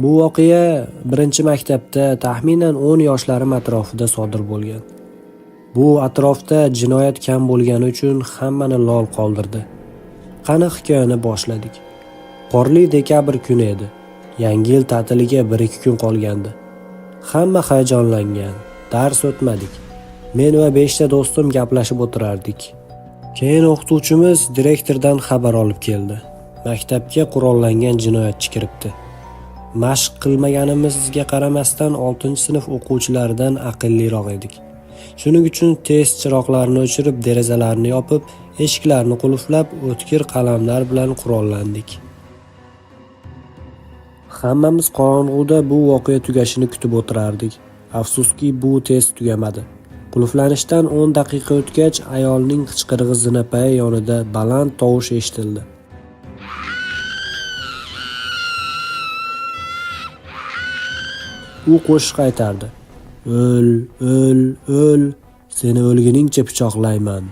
Bu voqea birinchi maktabda taxminan 10 yoshlarim atrofida sodir bo'lgan. Bu atrofda jinoyat kam bo'lgani uchun hammani lol qoldirdi. Qani hikoyani boshladik. Qorli dekabr kuni edi. Yangi yil ta'tiliga 1-2 kun qolgandi. Hamma hayajonlangan. Dars o'tmadik. Men va 5 ta do'stim gaplashib o'tirardik. Keyin o'qituvchimiz direktordan xabar olib keldi. Maktabga qurollangan jinoyatchi kiribdi. Mashq qilmaganimizga qaramasdan 6-sinf o'quvchilaridan aqlliroq edik. Shuning uchun tez chiroqlarni o'chirib, derazalarni yopib, eshiklarni qulflab, o'tkir qalamlar bilan qurollandik. Hammamiz qorong'uda bu voqea tugashini kutib o'tirardik. Afsuski, bu tez tugamadi. Qulflanishdan 10 daqiqa o'tgach, ayolning qichqirig'i zinapoya yonida baland tovush eshitildi. U qo'shiq aytardi. O'l, o'l, o'l, seni o'lguningcha pichoqlayman.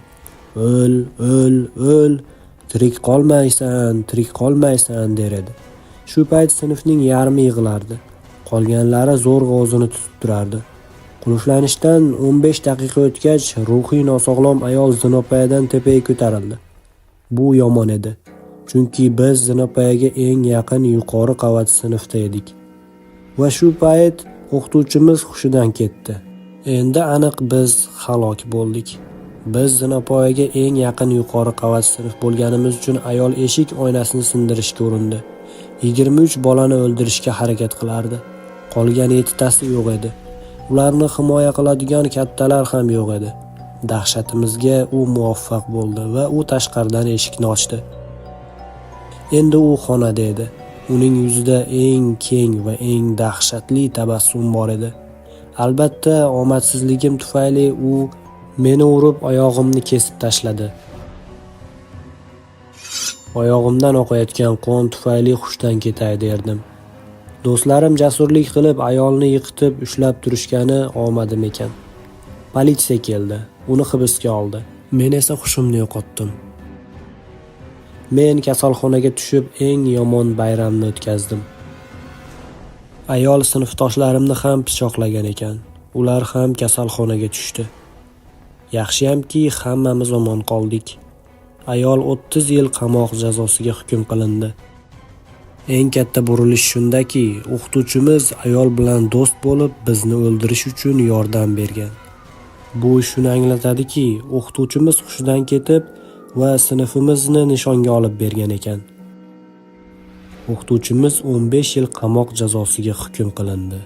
O'l, o'l, o'l, tirik qolmaysan der edi. Shu payt sinfning yarmi yig'lardi. Qolganlari zo'rg'a o'zini tutib turardi. Qulflanishdan 15 daqiqa o'tgach, ruhiy nosog'lom ayol zinapoyadan tepaga ko'tarildi. Bu yomon edi. Chunki biz zinapoyaga eng yaqin yuqori qavat sinfda edik. Va shu payt o'qituvchimiz hushidan ketdi. Endi aniq biz halok bo'ldik. Biz zinapoyaga eng yaqin yuqori qavat sinf bo'lganimiz uchun ayol eshik oynasini sindirishga urindi. 23 bolani o'ldirishga harakat qilardi. Qolgan 7 tasi yo'q edi. Ularni himoya qiladigan kattalar ham yo'q edi. Dahshatimizga u muvaffaq bo'ldi va u tashqaridan eshikni ochdi. Endi u xonada edi. Uning yuzida eng keng va eng dahshatli tabassum bor edi. Albatta, omadsizligim tufayli u meni urib oyog'imni kesib tashladi. Oyog'imdan oqayotgan qon tufayli hushdan ketay derdim. Do'stlarim jasurlik qilib ayolni yiqitib ushlab turishgani omadim ekan. Politsiya keldi, uni hibsga oldi. Men esa hushimni yo'qotdim. Men kasalxonaga tushib eng yomon bayramni o'tkazdim. Ayol sinfdoshlarimni ham pichoqlagan ekan. Ular ham kasalxonaga tushdi. Yaxshiyamki hammamiz omon qoldik. Ayol 30 yil qamoq jazosiga hukm qilindi. Eng katta burilish shundaki, o'qituvchimiz ayol bilan do'st bo'lib, bizni o'ldirish uchun yordam bergan. Bu shuni anglatadiki, o'qituvchimiz hushidan ketib va sinfimizni nishonga olib bergan ekan. O'qituvchimiz 15 yil qamoq jazosiga hukm qilindi.